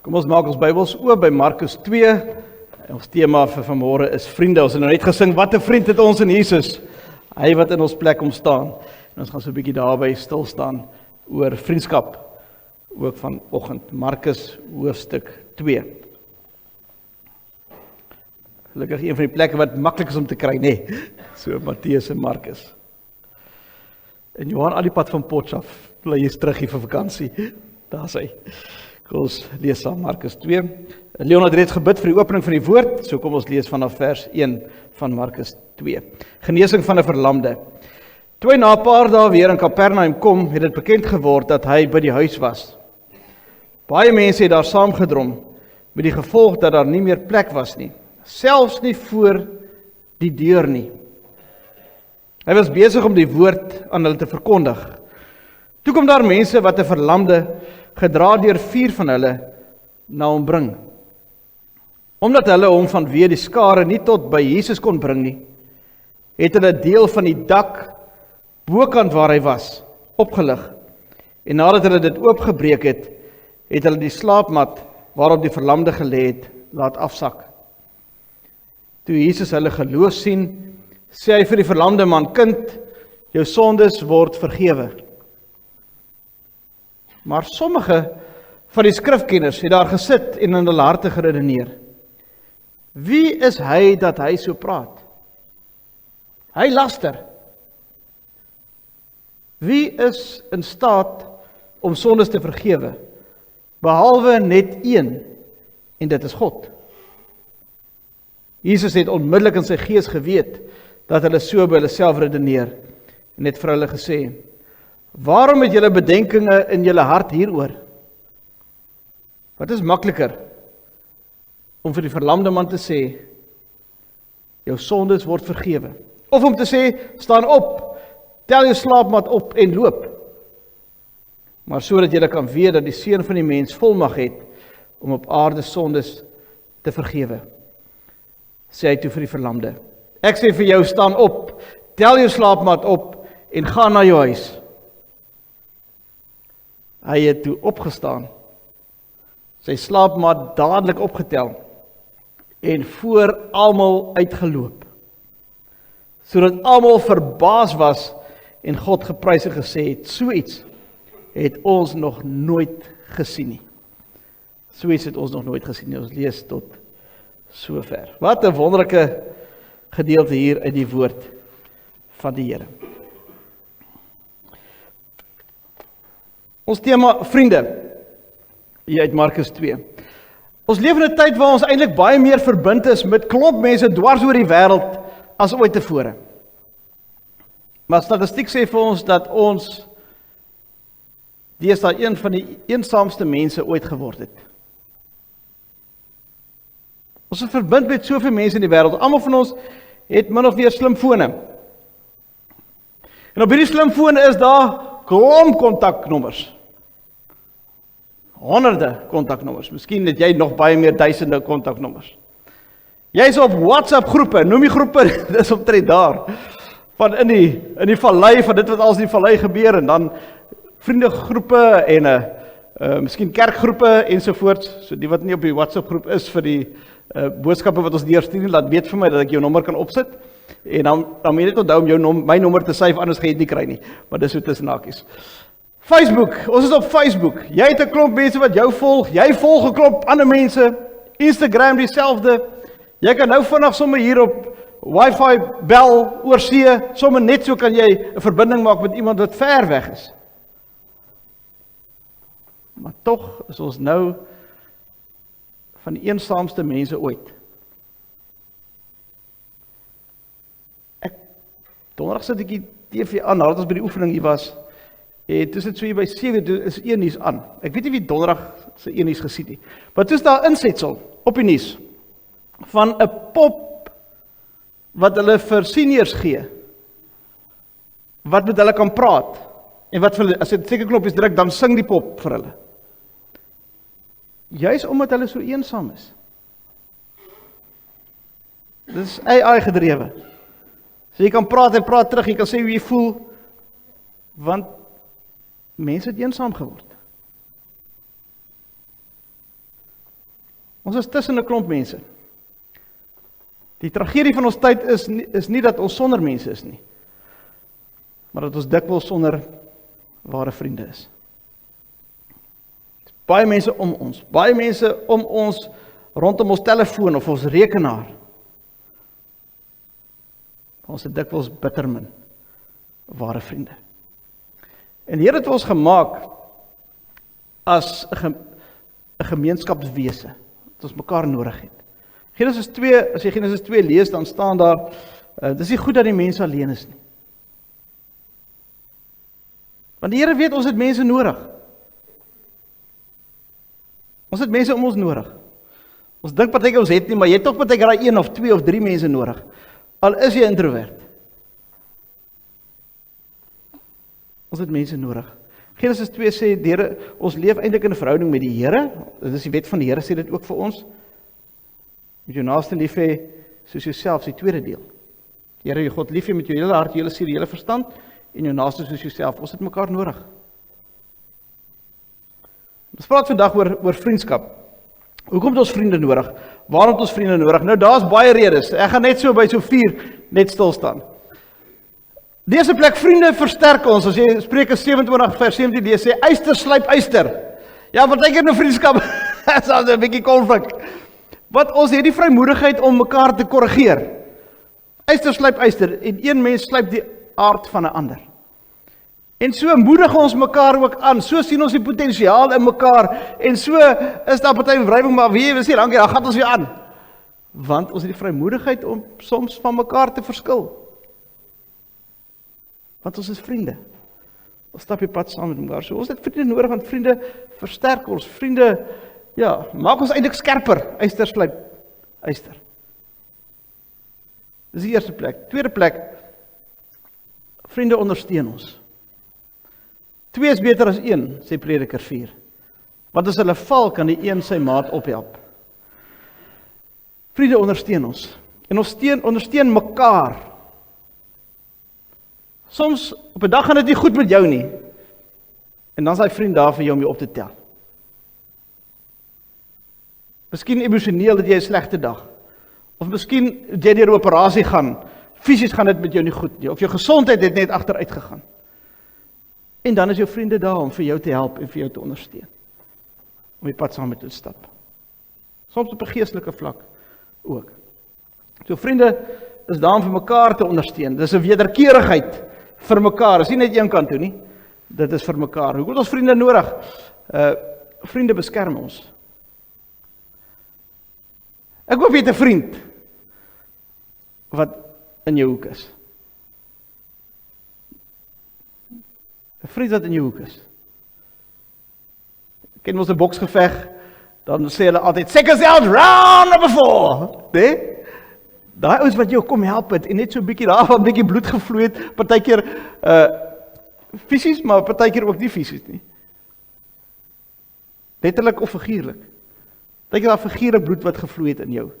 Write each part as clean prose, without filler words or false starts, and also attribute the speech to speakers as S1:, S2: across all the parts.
S1: Kom ons maak ons Bybels oop by Markus 2. Ons tema vir vanmôre is vriende. Ons het nou net gesing, wat 'n vriend het ons in Jesus. Hy wat in ons plek kom staan. En ons gaan so 'n bietjie daarby stil staan oor vriendskap. Ook vanoggend, Markus hoofstuk 2. Gelukkig een van die plekke wat maklik is om te kry, nee. So Matteus en Markus. En Johan al die pad van Potchefstroom, bly jy's terug hier vir vakansie. Daar's hy. Kom ons lees saam Markus 2. Leon het reeds gebid vir die opening van die woord, so kom ons lees vanaf vers 1 van Markus 2. Genesing van 'n verlamde. Toe hy na 'n paar dae weer in Kapernaum kom, het dit bekend geword dat hy by die huis was. Baie mense het daar saamgedrom, met die gevolg dat daar nie meer plek was nie, selfs nie voor die deur nie. Hy was besig om die woord aan hulle te verkondig. Toe kom daar mense wat 'n verlamde, gedra deur 4 van hulle, na hom bring. Omdat hulle hom vanweë die skare nie tot by Jesus kon bring nie, het hulle 'n deel van die dak bokant waar hy was, opgelig. En nadat hulle dit oopgebreek het, het hulle die slaapmat waarop die verlamde gelê het, laat afsak. Toe Jesus hulle geloos sien, sê hy vir die verlamde man, kind, jou sondes word vergewe. Maar sommige van die skrifkenners het daar gesit en in hulle harte geredeneer. Wie is hy dat hy so praat? Hy laster. Wie is in staat om sondes te vergewe, behalwe net een, en dit is God? Jesus het onmiddellik in sy gees geweet dat hulle so by hulle self redeneer en het vir hulle gesê, waarom het julle bedenkinge in julle hart hieroor? Wat is makliker om vir die verlamde man te sê, jou sondes word vergewe, of om te sê, staan op, tel jou slaapmat op en loop, maar sodat julle kan weet dat die Seun van die mens volmag het om op aarde sondes te vergewe. Sê hy toe vir die verlamde, ek sê vir jou, staan op, tel jou slaapmat op en gaan na jou huis. Hy het toe opgestaan, sy slaapmat dadelik opgetel en voor almal uitgeloop, sodat almal verbaas was en God geprys en gesê het, so iets het ons nog nooit gesien nie. So iets het ons nog nooit gesien nie. Ons lees tot sover. Wat 'n wonderlike gedeelte hier uit die woord van die Here. Ons tema vriende, hier uit Markus 2. Ons leef in 'n tyd waar ons eintlik baie meer verbind is met klomp mense dwars oor die wêreld as ooit tevore. Maar statistiek sê vir ons dat ons deesdae een van die eensaamste mense ooit geword het. Ons is verbind met soveel mense in die wêreld. Almal van ons het min of meer slimfone. En op hierdie slimfone is daar klomp kontaknommers. Honderde kontaknommers. Miskien het jy nog baie meer duisende kontaknommers. Jy is op WhatsApp groepe, noem die groepe, dis omtrent daar. Van in die vallei, van dit wat als in die vallei gebeur, en dan vriendegroepe en miskien kerkgroepe ensovoorts. So die wat nie op die WhatsApp groep is vir die boodskappe wat ons deurstuur, laat weet vir my dat ek jou nommer kan opsit. En dan moet jy net onthou om my nommer te save, anders gaan jy dit nie kry nie. Maar dis so tussen hakies. Facebook, ons is op Facebook. Jy het 'n klomp mense wat jou volg, jy volg 'n klomp ander mense. Instagram dieselfde. Jy kan nou vinnig sommer hier op Wi-Fi bel oor see, sommer net so kan jy 'n verbinding maak met iemand wat ver weg is. Maar tog is ons nou van die eensaamste mense ooit. Donderdag sit ek die TV aan, nadat ons by die oefening hier was, en toe sit so hier by 7, toe is 1 nuus aan. Ek weet nie wie donderdag se 1 nuus gesien het, maar toe is daar 'n insetsel op die nuus, van 'n pop, wat hulle vir seniors gee, wat met hulle kan praat, en wat vir hulle, as dit seker knoppies druk, dan sing die pop vir hulle. Juist omdat hulle so eensaam is. Dit is AI gedrewe. So jy kan praat en praat terug, jy kan sê hoe jy voel, want mense het eensaam geword. Ons is tussen 'n klomp mense. Die tragedie van ons tyd is nie dat ons sonder mense is nie, maar dat ons dikwels sonder ware vriende is. Baie mense om ons, baie mense om ons rondom ons telefoon of ons rekenaar. Ons het dikwels bitter min ware vriende. En die Here het ons gemaak as 'n gemeenskapswese, dat ons mekaar nodig het. Genesis 2, as jy Genesis 2 lees, dan staan daar, dis nie goed dat die mense alleen is nie. Want die Here weet, ons het mense nodig. Ons het mense om ons nodig. Ons dink partykeer ons het nie, maar jy het tog partykeer daai 1 of 2 of 3 mense nodig. Al is jy introvert. Ons het mense nodig. Genesis 2 sê, ons leef eintlik in 'n verhouding met die Here. Dit is die wet van die Here, sê dit ook vir ons. Met jou naaste lief hê soos jouself, die tweede deel. Die Here jou God lief hê met jou hele hart, jou hele siel, jou hele verstand, en jou naaste soos jouself. Ons het mekaar nodig. Ons praat vandag oor vriendskap. Hoekom het ons vriende nodig? Waarom het ons vriende nodig? Nou, daar's baie redes. Ek gaan net so by so 4 net stil staan. Die eerste plek, vriende versterk ons. As jy Spreuke 27 vers 17 lees, sê yster slyp yster. Ja, partykeer in 'n vriendskap is daar 'n bietjie konflik. Want ons het die vrymoedigheid om mekaar te korrigeer. Yster slyp yster, en een mens slyp die aard van 'n ander. En so moedig ons mekaar ook aan, so sien ons die potensiaal in mekaar, en so is daar party wrywing, maar wie wil sê, dankie, dan gaan ons weer aan. Want ons het die vrymoedigheid om soms van mekaar te verskil. Want ons is vriende. Ons stap die pad saam met mekaar. So ons het vriende nodig, want vriende versterk ons. Vriende, ja, maak ons eintlik skerper. Yster slyp yster. Dis die eerste plek. Tweede plek, vriende ondersteun ons. 2 is beter as 1, sê Prediker 4. Want as hulle val, kan die een sy maat ophelp. Vriende ondersteun ons. En ons ondersteun mekaar. Soms, op 'n dag gaan dit nie goed met jou nie. En dan is hy vriend daar vir jou om jou op te tel. Miskien emosioneel het jy 'n slegte dag. Of miskien het jy deur 'n operasie gaan. Fisies gaan dit met jou nie goed nie. Of jou gesondheid het net agteruit gegaan. En dan is jou vriende daar om vir jou te help en vir jou te ondersteun. Om die pad saam met jou te stap. Soms op 'n geestelike vlak ook. So vriende is daar om vir mekaar te ondersteun. Dis 'n wederkerigheid vir mekaar. Dis nie net een kant toe nie. Dit is vir mekaar. Hoekom het ons vriende nodig? Vriende beskerm ons. Ek hoop jy het 'n vriend wat in jou hoek is. 'n Vriend wat in jou hoek is. Ken ons 'n boksgeveg, dan sê hulle altyd, seconds out, round number 4. Nee? Daai ouens wat jou kom help het, en net so 'n bietjie daar van 'n bietjie bloed gevloei het, partykeer fisies, maar partykeer ook nie fisies nie. Letterlik of figuurlik. Partykeer daar figuurlik bloed wat gevloei het in jou.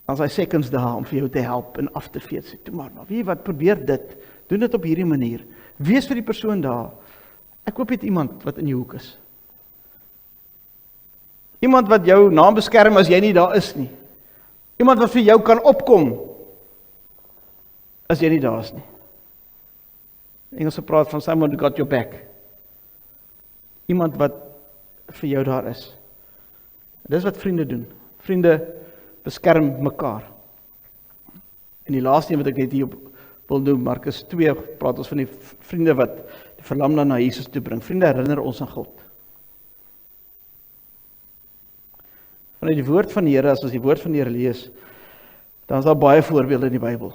S1: Dan is hy seconds daar om vir jou te help en af te vee. Sê, toe maar, weet jy wat, probeer dit. Doen dit op hierdie manier. Wees vir die persoon daar. Ek hoop jy het iemand wat in jou hoek is. Iemand wat jou naam beskerm as jy nie daar is nie. Iemand wat vir jou kan opkom as jy nie daar is nie. Engelse praat van someone who got your back. Iemand wat vir jou daar is. Dis wat vriende doen. Vriende beskerm mekaar. En die laaste een wat ek net hier wil doen, Markus 2, praat ons van die vriende wat die verlamde na Jesus toe bring. Vriende herinner ons aan God. Vanuit die woord van die Here, as ons die woord van die Here lees, dan is daar baie voorbeelde in die Bybel,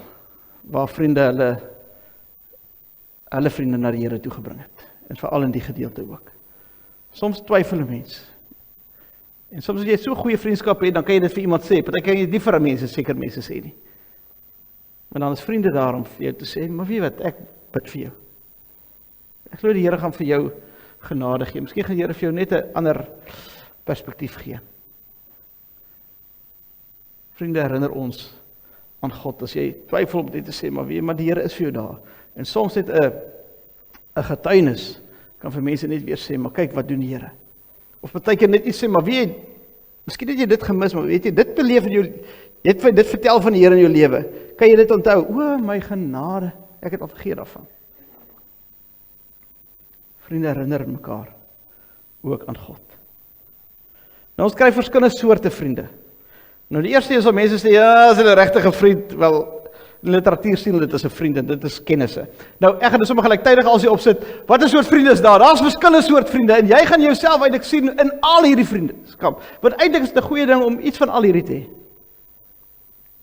S1: waar vriende hulle vriende na die Here toe gebring het. En veral in die gedeelte ook. Soms twyfel 'n mens. En soms as jy so goeie vriendskap het, dan kan jy dit vir iemand sê, partykeer kan jy dit nie vir 'n mens, seker mense sê nie. Maar dan is vriende daar om vir jou te sê, maar weet wat, ek bid vir jou. Ek glo die Here gaan vir jou genade gee. Miskien gaan die Here vir jou net 'n ander perspektief gee. Vriende herinner ons aan God, as jy twyfel om dit te sê, maar weet, maar die Here is vir jou daar. En soms net 'n getuienis kan vir mense net weer sê, maar kyk wat doen die Here. Of partykeer net iets sê, maar weet, Miskien het jy dit gemis, maar weet jy, dit beleef in jou, jy het dit vertel van die Here in jou lewe. Kan jy dit onthou? O, my genade, ek het al vergeet daarvan. Vriende herinner mekaar ook aan God. Nou ons kry verskillende soorte vriende. Nou die eerste is al mense sê, ja, as hulle 'n regte vriend, wel, in literatuur sien hulle dit as 'n vriend en dit is kennisse. Nou ek gaan dit sommer gelyktydig als jy opsit, wat 'n soort vriende is daar? Daar's verskillende soort vriende en jy gaan jouself eintlik sien in al hierdie vriendskap. Want eintlik is dit 'n goeie ding om iets van al hierdie te hê.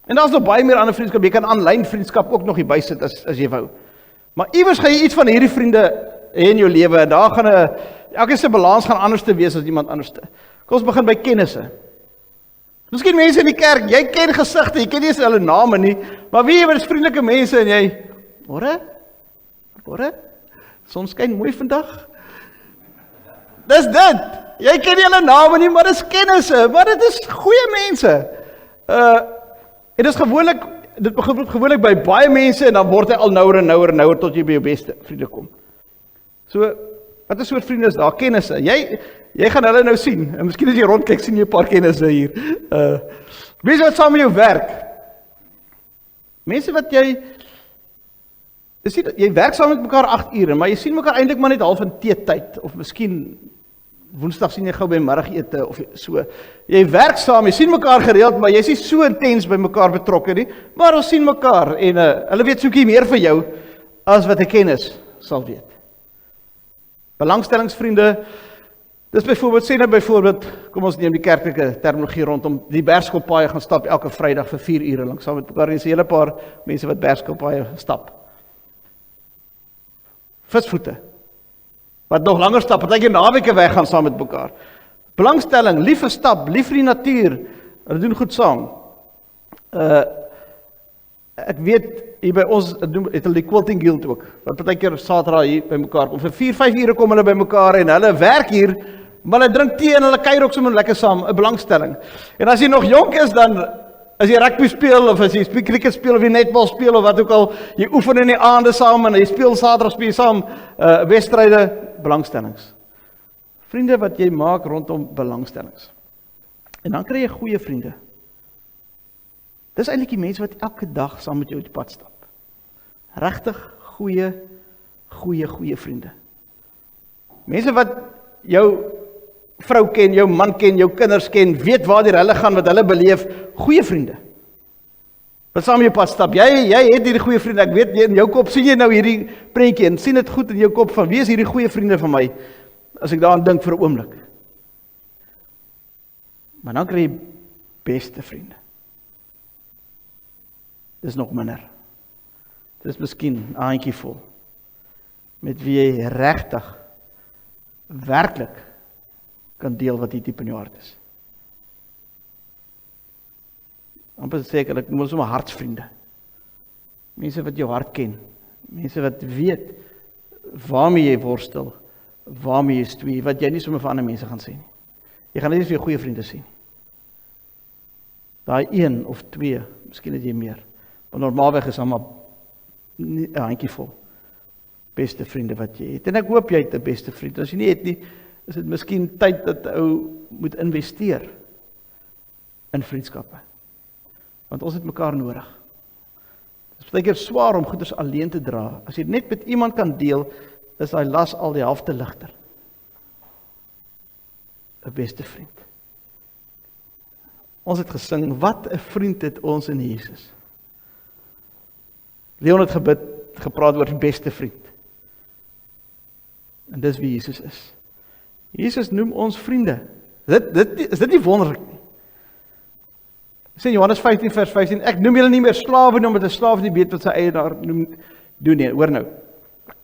S1: En daar's nog baie meer ander vriendskap. Jy kan aanlyn vriendskap ook nog hier bysit as jy wou. Maar iewers gaan jy iets van hierdie vriende hê in jou lewe en daar gaan elke se balans gaan anders te wees as iemand anders te. Kom ons begin by kennisse. Miskien mense in die kerk, jy ken gesigte, jy ken nie eens hulle name nie, maar wie jy is vriendelike mense en jy, môre? Son skyn mooi vandag. Dis dit. Jy ken nie hulle name nie, maar dis kennisse, maar dit is goeie mense. En dis dit begin gewoonlik by baie mense en dan word hy al nouer en nouer tot jy by jou beste vriende kom. So, wat 'n soort vriende is daar? Kennisse. Jy gaan hulle nou sien. En miskien as jy rondkyk, sien jy 'n paar kennisse hier. Mense wat saam met jou werk. Mense wat jy werk saam met mekaar 8 ure, maar jy sien mekaar eintlik maar net half in teetyd of miskien Woensdag sien jy gou by middagete of so. Jy werk saam, jy sien mekaar gereeld, maar jy's nie so intens by mekaar betrokke nie, maar ons sien mekaar en hulle weet soekie meer vir jou as wat 'n kennis sal weet. Belangstellingsvriende, dis byvoorbeeld, kom ons neem die kerklike terminologie rondom die bergskilpaaie gaan stap elke Vrydag vir 4 ure lank saam met mekaar. Dis 'n hele paar mense wat bergskilpaaie stap. Visvoete, wat nog langer stap, partykeer naweke weg gaan saam met mekaar. Belangstelling, lief vir stap, lief vir die natuur, hulle doen goed saam. Ek weet, hier by ons, het hulle die Quilting Guild ook, wat partykeer Saterdag hier by mekaar kom, vir 4-5 ure kom hulle by mekaar en hulle werk hier, maar hulle drink tee en hulle kuier ook sommer lekker saam, 'n belangstelling. En as jy nog jonk is, dan, as jy rugby speel, of as jy cricket speel, of jy netbal speel, of wat ook al, jy oefen in die aande saam, en jy speel Saterdag speel saam, wedstryde, belangstellings. Vriende wat jy maak rondom belangstellings. En dan kry jy goeie vriende. Dis eintlik die mense wat elke dag saam met jou op die pad stap. Regtig goeie vriende. Mense wat jou vrou ken, jou man ken, jou kinders ken, weet waar hulle gaan, wat hulle beleef, goeie vriende. Wat saam met jou pad stap. Jy het hierdie goeie vriende. Ek weet in jou kop sien jy nou hierdie prentjie en sien dit goed in jou kop van wie is hierdie goeie vriende van my as ek daaraan dink vir 'n oomblik. Maar dan kry jy beste vriende. Dis nog minder. Dis miskien 'n handjievol met wie jy regtig werklik kan deel wat hier diep in jou hart is. Amper seker, ek noem ons sommer hartsvriende. Mense wat jou hart ken. Mense wat weet waarmee jy worstel, waarmee jy stewig, wat jy nie sommer vir ander mense gaan sê nie. Jy gaan net vir jou goeie vriende sien. Daai 1 of 2, miskien het jy meer. Maar normaalweg is maar 'n handjievol beste vriende wat jy het. En ek hoop jy het 'n beste vriend. As jy nie het nie, is dit miskien tyd dat ou moet investeer in vriendskappe. Want ons het mekaar nodig. Dit is baie keer swaar om goeders alleen te dra. As jy net met iemand kan deel, is daai las al die helfte ligter. 'n Beste vriend. Ons het gesing, wat 'n vriend het ons in Jesus. Leon het gepraat oor beste vriend. En dis wie Jesus is. Jesus noem ons vriende. Is dit nie wonderlik nie? Sê Johannes 15 vers 15, ek noem julle nie meer slawe nie, omdat 'n slaaf nie weet wat sy eienaar doen nie. Hoor nou.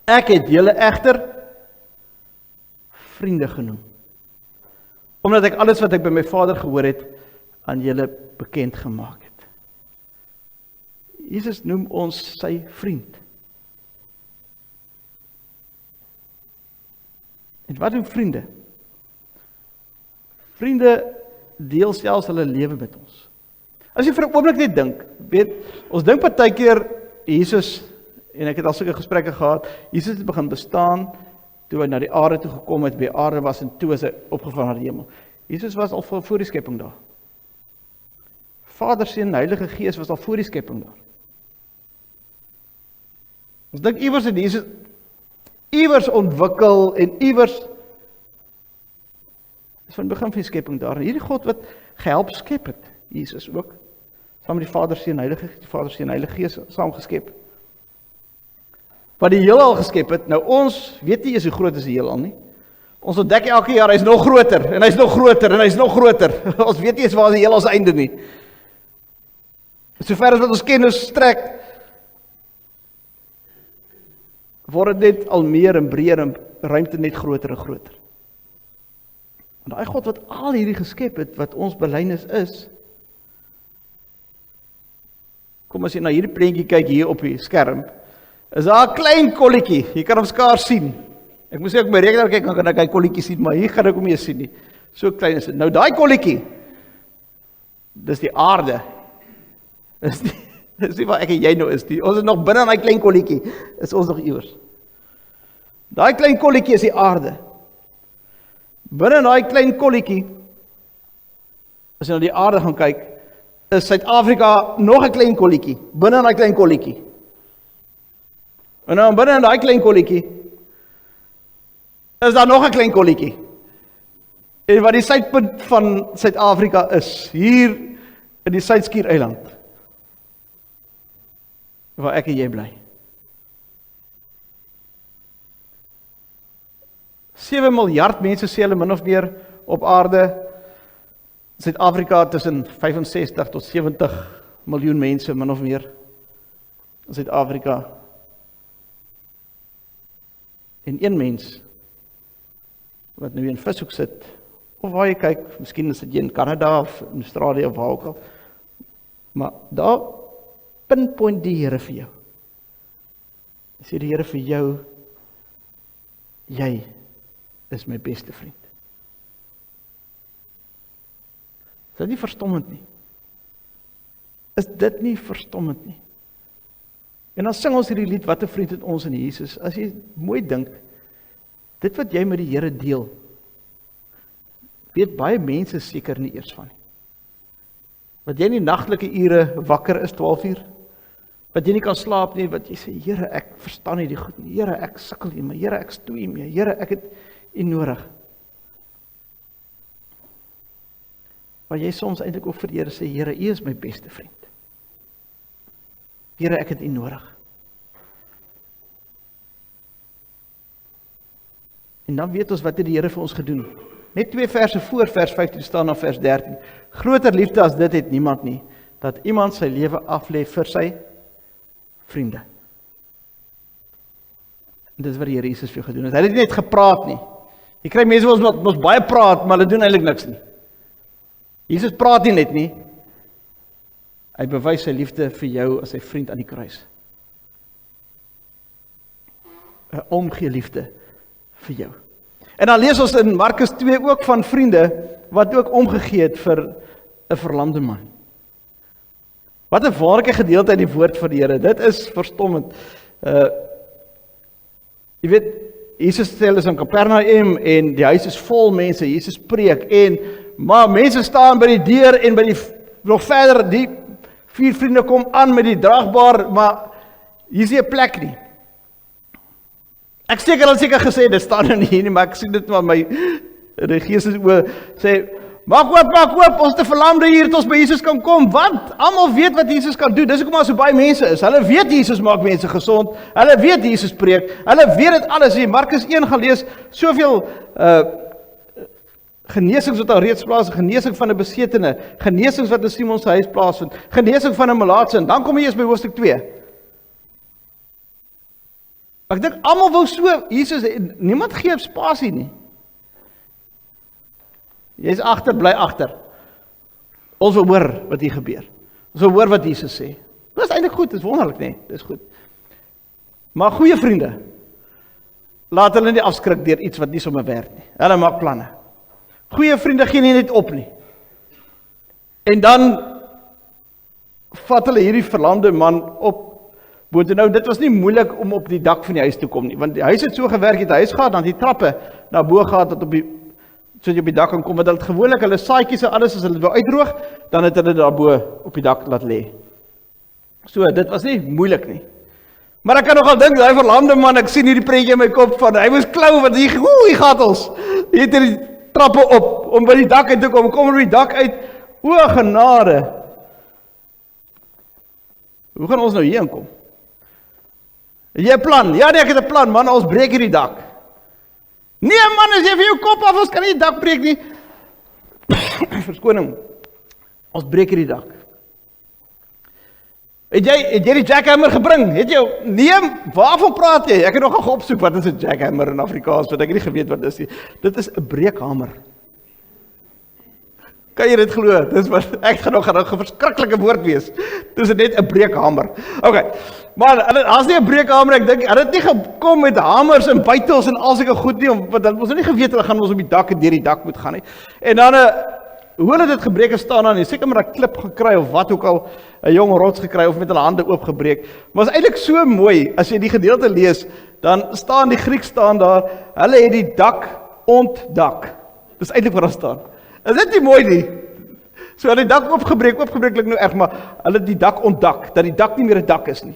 S1: Ek het julle egter vriende genoem. Omdat ek alles wat ek by my Vader gehoor het, aan julle bekend gemaak het. Jesus noem ons sy vriend. En wat doen vriende? Vriende deel selfs hulle lewe met ons. As jy vir 'n oomblik net dink, ons dink partykeer Jesus, en ek het al sulke gesprekke gehad, Jesus het begin bestaan toe hy na die aarde toe gekom het, by aarde was en toe is hy opgevaar na die hemel. Jesus was al voor die skepping daar. Vader, Seun en Heilige Gees was al voor die skepping daar. Ons dink iewers het Jesus iewers ontwikkel en iewers is van die begin van die skepping daar. En hierdie God wat gehelp skep het, Jesus ook, saam met die Vader, Seun en Heilige Gees saam geskep. Wat die heelal geskep het, nou ons weet nie eens hoe groot is die heelal nie. Ons ontdek elke jaar, hy is nog groter, en hy is nog groter, en hy is nog groter. Ons weet nie eens waar is die heelal se einde nie. Sover as wat ons kennis strek, word dit net al meer en breër en ruimte net groter en groter. En daai God wat al hierdie geskep het, wat ons belydenis is, kom as jy na hierdie prentjie kyk hier op die skerm, is daar 'n klein kolletjie, jy kan hom skaars sien. Ek moes ook my rekenaar kyk, dan kan ek hy kolletjie sien, maar hier gaan ek hom nie sien nie. So klein is dit. Nou daai kolletjie, dis die aarde. Dis nie waar ek en jy nou is nie. Ons is nog binne in daai klein kolletjie, is ons nog iewers. Daai klein kolletjie is die aarde. Binne in daai klein kolletjie, as jy na die aarde gaan kyk, is Suid-Afrika nog 'n klein kolletjie, binne in daai klein kolletjie. En dan binne in daai klein kolletjie, is daar nog 'n klein kolletjie. En wat die suidpunt van Suid-Afrika is, hier in die Suidskiereiland, waar ek en jy bly. 7 miljard mense sê hulle min of meer op aarde. Suid-Afrika tussen 65 tot 70 miljoen mense min of meer. Suid-Afrika. En een mens wat nou in vishoek sit, of waar jy kyk, miskien is dit in Kanada of in Australië of waar ook al, maar daar pinpoint die Here vir jou. Sê die Here vir jou, jy is my beste vriend. Is dit nie verstommend nie? Is dit nie verstommend nie? En dan sing ons hierdie lied, wat 'n vriend het ons in Jesus. As jy mooi dink, dit wat jy met die Here deel, weet baie mense seker nie eers van nie. Wat jy in die nagtelike ure wakker is 12 uur, wat jy nie kan slaap nie, wat jy sê, Here, ek verstaan nie die goed nie, Here, ek sukkel nie, maar Here, ek stoei mee, Here, ek het U nodig. Waar jy soms eintlik ook vir die Here sê, Here, U is my beste vriend. Here, ek het U nodig. En dan weet ons wat het die Here vir ons gedoen. Net 2 verse voor vers 15 staan na vers 13. Groter liefde as dit het niemand nie, dat iemand sy lewe aflê vir sy vriende. En dis wat die Here Jesus vir jou gedoen het. Hy het nie net gepraat nie. Jy kry mense wat ons baie praat, maar hulle doen eintlik niks nie. Jesus praat nie net nie. Hy bewys sy liefde vir jou as sy vriend aan die kruis. 'n omgee liefde vir jou. En dan lees ons in Markus 2 ook van vriende wat ook omgegee het vir 'n verlamde man. Wat 'n wonderlike gedeelte in die woord van die Here. Dit is verstommend. Jy weet, Jesus stel is in Kapernaum en die huis is vol mense. Jesus preek maar mense staan by die deur en by die nog verder die 4 vriende kom aan met die draagbaar, maar hier is nie 'n plek nie. Ek seker gesê, dit staan nou nie hier nie, maar ek sien dit maar my die gees is oor, sê, maak oop, ons te verlamde hier, dat ons by Jesus kan kom, want almal weet wat Jesus kan doen, dis hoekom daar so baie mense is, hulle weet Jesus maak mense gesond, hulle weet Jesus preek, hulle weet dit alles, hier, Markus 1 gaan lees, soveel genesings wat al reeds plaasvind, genesing van 'n besetene, genesings wat in Simon se huis plaasvind, genesing van 'n melaatse, en dan kom jy eers by hoofstuk 2. Ek dink almal wou so, Jesus, niemand gee op spasie nie. Jy's agter, bly agter. Ons wil hoor wat hier gebeur. Ons wil hoor wat Jesus sê. Dit is eintlik goed, dit is wonderlik, nee, dit is goed. Maar goeie vriende, laat hulle nie afskrik deur iets wat nie sommer werk nie. Hulle maak planne. Goeie vriende gee nie net op nie. En dan vat hulle hierdie verlamde man op boontoe. Nou, dit was nie moeilik om op die dak van die huis te kom nie, want die huis het so gewerk, het die huis gehad, dan die trappe na bo gehad, tot op die sodat jy op die dak kan kom, want hulle het gewoonlik hulle saadjies en alles, as hulle dit wil uitdroog, dan het hulle daarbo op die dak laat lê. So, dit was nie moeilik nie. Maar ek kan nogal dink, die verlamde man, ek sien hierdie prentjie in my kop van, hy moes klou, want hier gaat ons, hier het die trappe op, om by die dak uit te kom by die dak uit, o genade. Hoe gaan ons nou hier inkom? Het jy 'n plan? Ja nee, ek het 'n plan, man, ons breek hierdie dak. Nee man, as jy vir jou kop af, ons kan nie die dak breek nie. Verskoning, ons breek hierdie dak. Het jy die jackhammer gebring? Het jy, nee, waarvan praat jy? Ek het nog gaan opsoek, wat is 'n jackhammer in Afrikaans, want ek het nie geweet wat is nie. Dit is 'n breekhamer. Kan jy dit glo? Dis wat ek gaan nog 'n verskriklike woord wees. Dis net 'n breekhamer. Okay. Maar as nie 'n breekhamer, ek dink, het nie gekom met hamers en bytels en al sulke goed nie, want ons het nie geweet hulle gaan ons op die dak en deur die dak moet gaan nie. En dan hoe hulle dit gebreek het staan dan, seker maar 'n klip gekry of wat ook al, 'n jong rots gekry of met hulle hande oopgebreek. Maar is eintlik so mooi as jy die gedeelte lees, dan staan die Grieks staan daar, hulle het die dak ontdak. Dis eintlik wat daar staan. Is dit nie mooi nie? So hulle die dak opgebreek klink nou erg, maar hulle het die dak ontdak, dat die dak nie meer 'n dak is nie.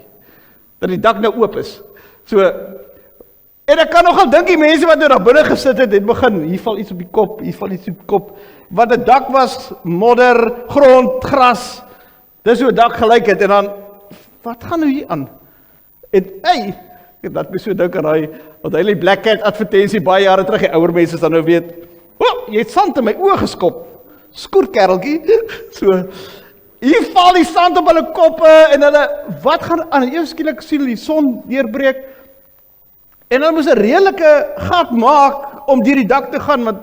S1: Dat die dak nou oop is. So, en ek kan nogal dink die mense wat nou daar binne gesit het begin, hier val iets op die kop, hier val iets op die kop. Wat 'n dak was, modder, grond, gras. Dis hoe 'n dak gelyk het, en dan, wat gaan nou hier aan? En ek laat my so dink aan daai, want hy Black Cat advertensie baie jare terug, die ouer mense dan nou weet, jy het sand in my oë geskop, skoerkereltjie, so, hier val die sand op hulle koppe, en hulle, wat gaan aan, eers skielik sien die son deurbreek, en hulle moes 'n redelike gat maak, om deur die dak te gaan, want,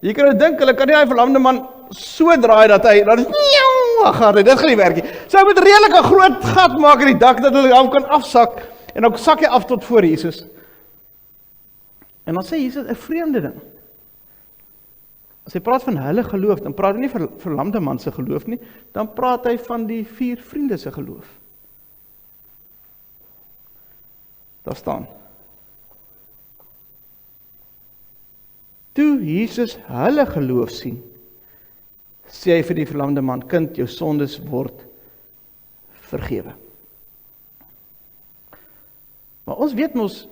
S1: jy kan nou dink, hulle kan nie die verlamde man, so draai, dat hy, dit gaan nie werk nie, so hy moet 'n redelike groot gat maak in die dak, dat hulle hom kan afsak, en dan sak hy af tot voor Jesus, en dan sê Jesus, 'n vreemde ding, as hy praat van hulle geloof, dan praat hy nie van verlamde man se geloof nie, dan praat hy van die 4 vriende se geloof. Daar staan. Toe Jesus hulle geloof sien, sê hy vir die verlamde man, kind, jou sondes word vergewe. Maar ons weet mos,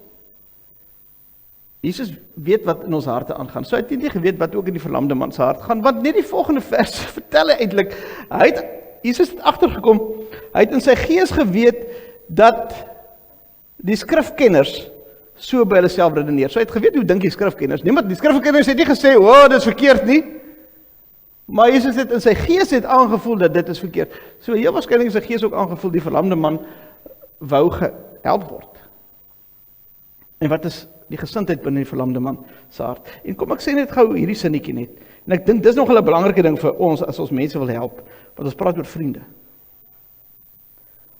S1: Jesus weet wat in ons harte aangaan. So hy het nie geweet wat ook in die verlamde man se hart gaan, want net die volgende vers vertel hy eintlik, Jesus het agtergekom, hy het in sy gees geweet, dat die skrifkenners so by hulle self redeneer. So hy het geweet, hoe dink die skrifkenners? Niemand, die skrifkenners het nie gesê, dit is verkeerd nie, maar Jesus het in sy gees het aangevoel, dat dit is verkeerd. So heel waarskynlik in sy gees ook aangevoel, die verlamde man wou gehelp word. En wat is die gesindheid binne die verlamde man se hart? En kom ek sê net gou hierdie sinnetjie net. En ek dink dis nog 'n belangrike ding vir ons as ons mense wil help, want ons praat oor vriende.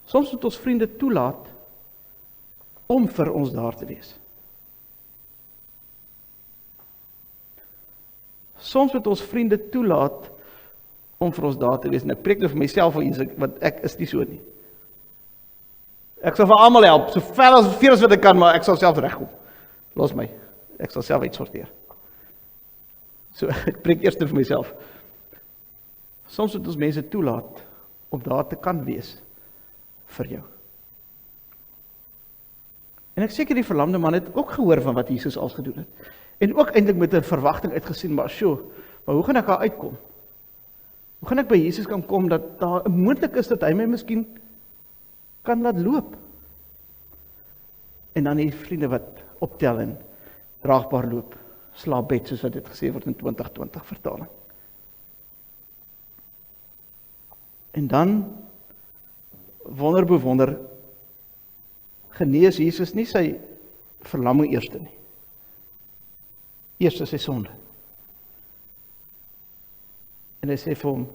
S1: Soms moet ons vriende toelaat om vir ons daar te wees. Soms moet ons vriende toelaat om vir ons daar te wees. En ek preek nou vir myself al eens, want ek is nie so nie. Ek sal vir almal help, so ver as wat ek kan, maar ek sal self regkom. Los my, ek sal self uitsorteer. So, ek preek eers vir myself. Soms moet ons mense toelaat om daar te kan wees vir jou. En ek seker die verlamde man het ook gehoor van wat Jesus als gedoen het. En ook eintlik met 'n verwagting uitgesien, maar hoe gaan ek daar uitkom? Hoe gaan ek by Jesus kan kom, dat daar moontlik is dat hy my miskien kan laat loop? En dan die vriende wat optel en draagbaar loop, slaapbed, soos wat dit gesê word in 2020 vertaling. En dan, wonder bewonder, genees Jesus nie sy verlamming eerste nie. Eerste sy sonde. En hy sê vir hom,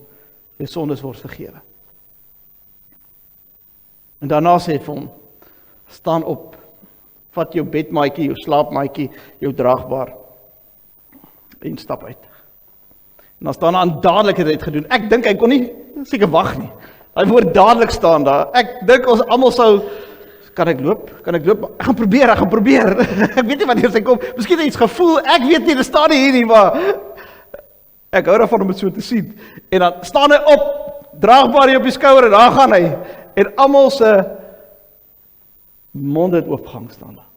S1: jou sondes word vergewe. En daarna sê hy vir hom, staan op, vat jou bedmaatjie, jou slaapmaatjie, jou draagbaar, en stap uit. En dan staan aan dadelik het hy dit gedoen. Ek dink hy kon nie seker wag nie. Hy moet dadelik staan daar. Ek dink ons almal sou, kan ek loop? Ek gaan probeer. Ek weet nie wanneer sy kom. Miskien het hy iets gevoel, ek weet nie, dit staan nie hier nie, maar Ek hou daarvan om dit so te sien. En dan staan hy op, draagbaar hier op die skouer en daar gaan hy. En almal se monde het oopgang staan daar.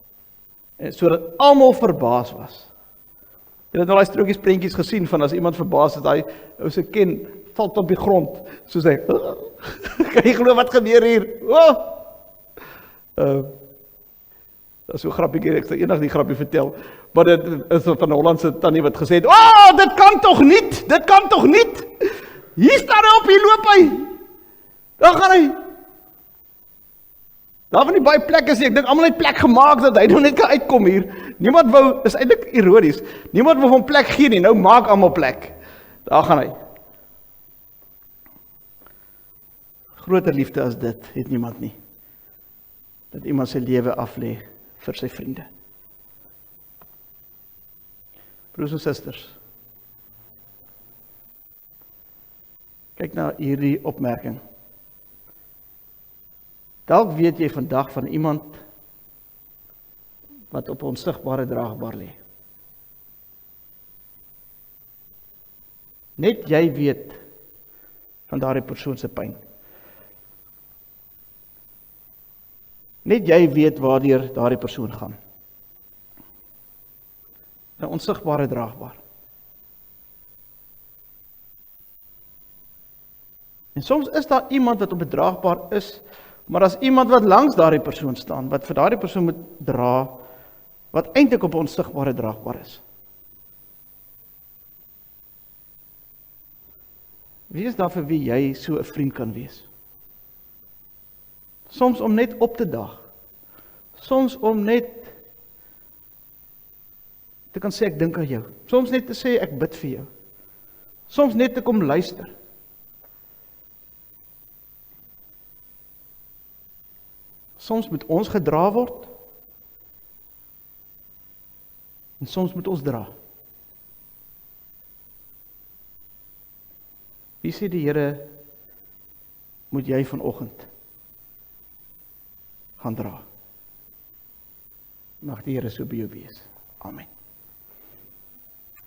S1: En sodat almal verbaas was. Jy het nou daai strokies prentjies gesien van as iemand verbaas is, daai ou se ken val op die grond, soos hy, kan jy glo wat gebeur hier? Dat is so grappig, ek sal eendag die grappie vertel, maar dit is van 'n Hollandse tannie wat gesê het, dit kan toch niet, dit kan toch niet, hier staan hy op, hier loop hy, daar gaan hy, daar van die baie plekke sê, ek dink almal het plek gemaak, dat hy nou net kan uitkom hier, niemand wou, is eintlik ironies, niemand wou van plek gee nie, nou maak almal plek, daar gaan hy. Groter liefde as dit, het niemand nie, dat iemand sy lewe aflê, vir sy vriende. Broers en susters, kyk na hierdie opmerking. Dalk weet jy vandag van iemand wat op 'n onsigbare draagbaar lê. Net jy weet van daardie persoon se pyn. Net jy weet waardeur daardie persoon gaan. 'n Onsigbare draagbaar. En soms is daar iemand wat op 'n draagbaar is, maar as iemand wat langs daardie persoon staan, wat vir daardie persoon moet dra, wat eintlik op 'n onsigbare draagbaar is. Wie is daar vir wie jy so 'n vriend kan wees? Soms om net op te daag. Soms om net te kan sê ek dink aan jou. Soms net te sê ek bid vir jou. Soms net te kom luister. Soms moet ons gedra word. En soms moet ons dra. Wie sê die Here moet jy vanoggend gaan dra? Mag die Here so by jou wees. Amen.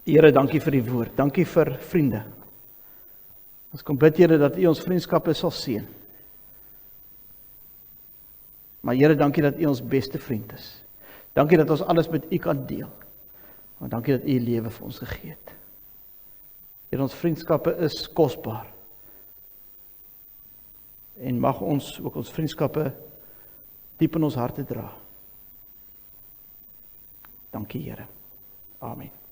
S1: Here, dankie vir die woord. Dankie vir vriende. Ons kom bid, Here, dat U ons vriendskappe sal seën. Maar Here, dankie dat U ons beste vriend is. Dankie dat ons alles met U kan deel. Maar dankie dat U lewe vir ons gegee het. Here, ons vriendskappe is kosbaar. En mag ons ook ons vriendskappe diep in ons harte dra. Dankie, Here. Amen.